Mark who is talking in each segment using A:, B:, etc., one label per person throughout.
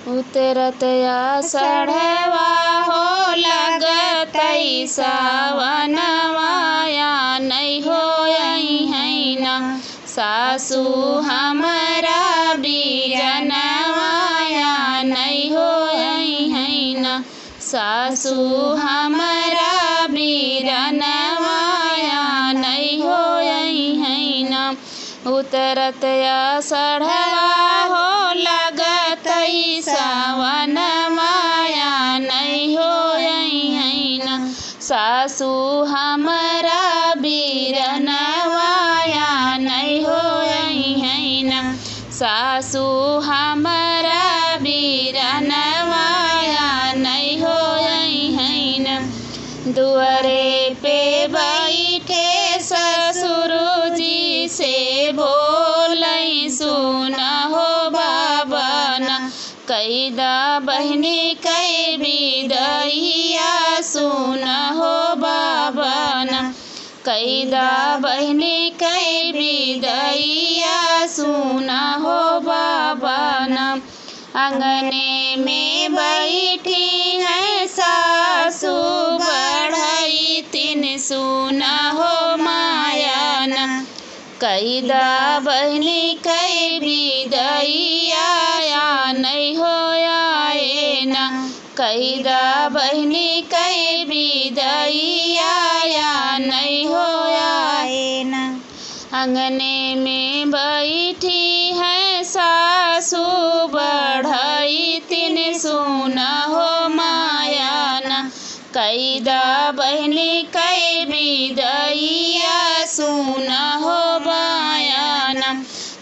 A: उतरत आषाढ़वा हो लगतई सावनवा नहीं हो ना सासू हमारा बीरनवा नहीं हो ना सासू हमारा बीरनवा नहीं हो ना उतरत आषाढ़वा हो लगतई सावनवा नहीं हो ना सासू हमारा बीरनवा नहीं हो ना सासू हमारा बीरनवा नहीं हो ना दुआरे पे बैठे ससुर जी से बोलई सुना हो बाबना कैदा बहनी कै विदैया सुना हो बाबना कैदा बहनी कै विदैया सुना हो बाबना अंगने में बैठी है सासू बढ़ई तीन सुना हो मायाना कैदा बहनी कै विदैया नहीं हो ना कैदा बहनी कै विदैया नहीं हो ना अंगने में बैठी है सासू बढ़ई तीन सुना हो मायाना कैदा बहनी कै विदैया सुना हो मायाना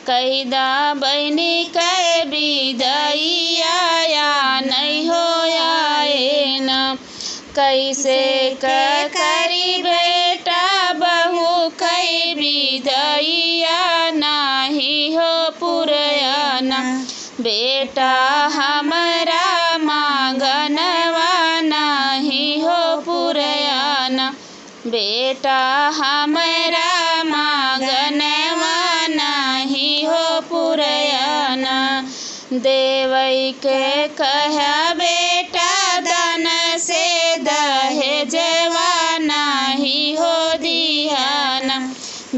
A: कैदा बहनी कै विदैया नहीं हो ना कैसे करी बेटा बहू कै विदैया नहीं हो पुरयाना बेटा हमारा मांगनवा नहीं हो पुरयाना बेटा हमारा मांगनवा नहीं हो पुरयाना देवई के कहा बेटा दान से दहेजवा नहीं हो दिहाना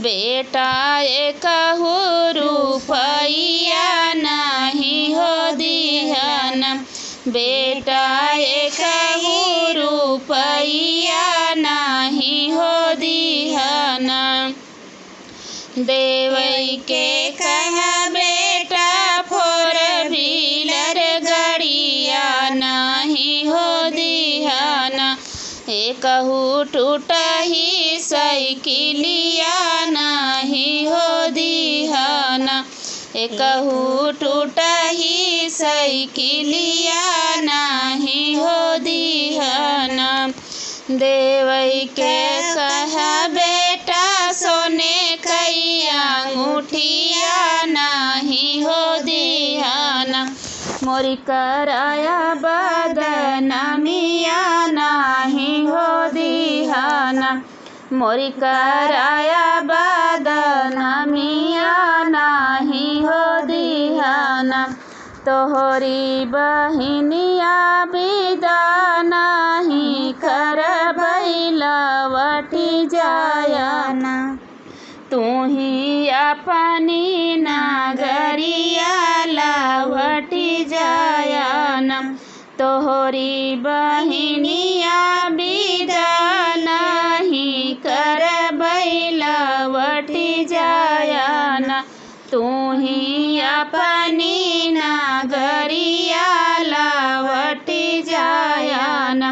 A: बेटा एकहु रुपैया नहीं हो दिहाना बेटा एकहु रुपैया नहीं हो दिहाना देवई के कहा बेटा फोर व्हीलर गड़िया नहीं हो दिहाना एकहु टूटही साइकिलिया नहीं हो दिहाना एकहु टूटही साइकिलिया नहीं हो दिहाना देवई के कहा बेटा सोने कई अंगूठिया नहीं हो दिहाना मोरी कराया बदनामिया नहीं हो दिहाना मोरी कराया बदनामिया नहीं हो दिहाना तोहरी बहिनिया विदा नहीं कर लवटी जायना तू ही अपनी नागरिया लवटी जायना तोहरी बहिनिया विदा नहीं कर लवटी जायना तू ही अपनी नागरिया लवटी जायना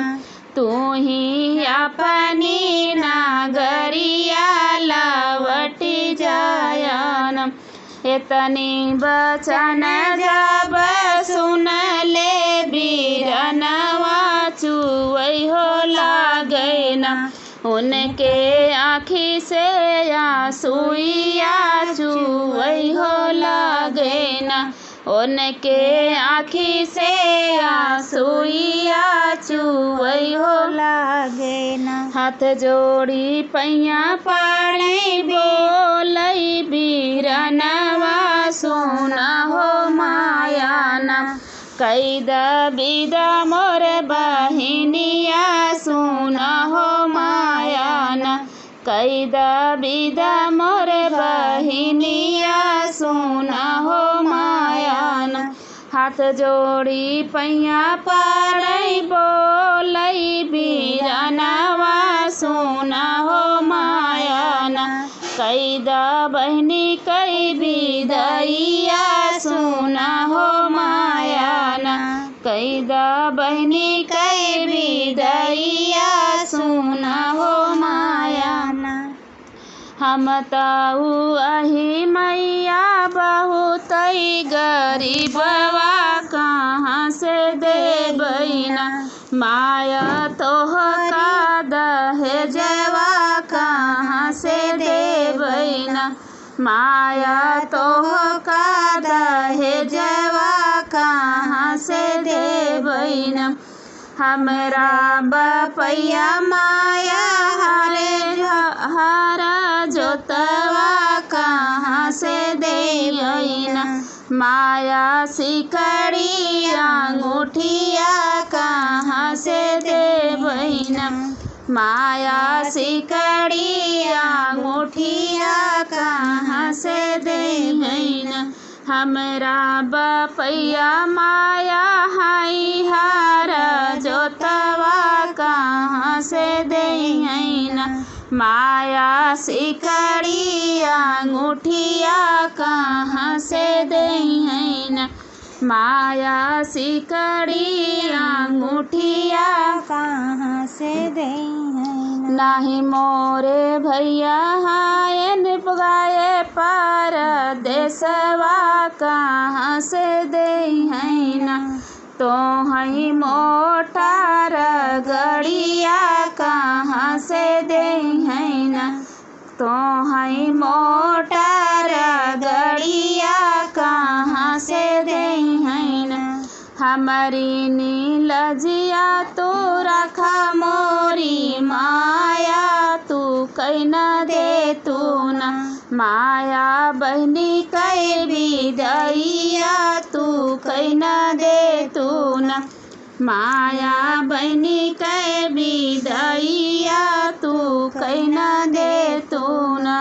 A: तू ही अपनी नागरिया लवटी जायना इतनी बचन जब सुन ले बीरनवा चुवई हो लागैना उनके आँखी से आंसुइया चुवई हो लागैना उनके आँखी से आंसुइया चुवई हो लागैना हाथ जोड़ी पैया पड़े बोलई बीरनवा सुना हो मायाना कैद विदा मोर बहिनिया सुन हो मायाना, कैद विदा मोर बहिनिया सुन हो मायाना। हाथ जोड़ी पैया परै बोलै बिरनवा सुन हो मायाना, कैद बहिनी कै बिदैया सुन हो मायाना, कैद बहिनी कै बिदैया सुन हो मायाना। हम ताऊ अही मैया बहुतै गरीबवा कहाँ से देबैना, माया तोहका दहेजवा कहाँ से देबैना, माया तोहका दहेजवा कहाँ से देबैना। हमरा बपैया माया हरा जोतवा कहाँ से देबैना, माया सिकड़ी अंगूठिया कहाँ से देबैना, माया सिकड़ी अंगूठिया कहाँ से देबैना। हमरा बपैया माया हरा जोतवा कहाँ से देबैना, माया सिकड़ी अंगूठिया कहाँ से देबैना, माया सिकड़ी अंगूठिया कहाँ से देबैना। नाही मोरे भैया हायन गाए पर देशवा कहाँ से देबैना, तो हई मोटार गड़िया कहाँ से देबैना, तो हई मोटार गड़िया कहाँ से देबैना। हमारी नीलजिया तू रखा मोरी माया, तू कैना दे तू ना, माया बहनी कै बिदैया तू कैना दे तू ना, माया बहनी कै बिदैया तू कैना दे तू ना।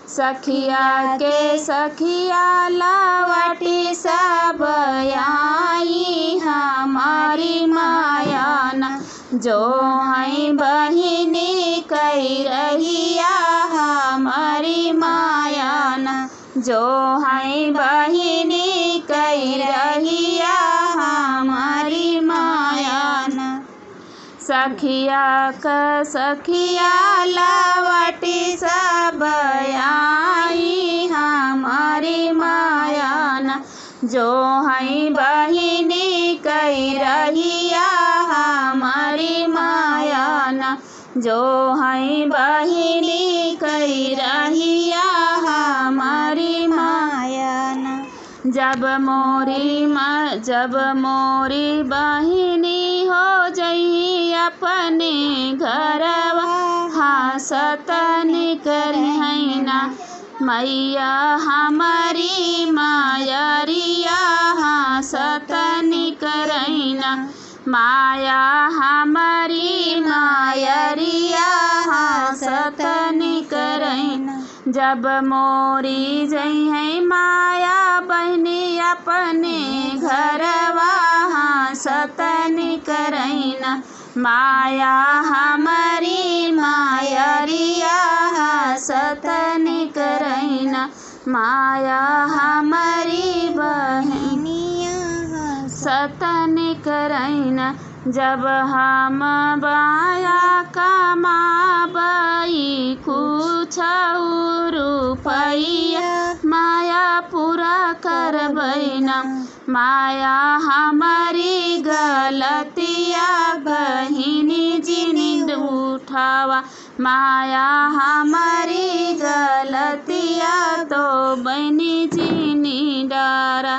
A: सखिया के सखिया लावटी सब आई हमारी मायाना, जो है बहिनी कही रहिया हमारी मायाना, जो है बहिनी कही रहिया हमारी मायाना। सखिया का सखिया लावटी सब आई हमारी मायाना, जो है बहिनी कही रहिया हमारी मायाना, जो है बहिनी कही रहिया हमारी मायाना। जब मोरी बहिनी हो जई अपने घरवा हंसत निकलैना, मैया हमारी मायरिया हंसत निकलैना, माया हमारी मायरिया हंसत निकलैना। जब मोरी जई है माया बहनी अपने घरवा हंसत निकलैना, माया हमारी मायरिया हंसत निकलैना, माया हमारी बहनिया हंसत निकलैना। जब हम बाया कमाबई कुछ रुपैया माया पूरा करबैना, माया हमारी गलतिया बहिनी जिनिंद उठावा, माया हमारी गलतिया तो बहनी जिनी डारा।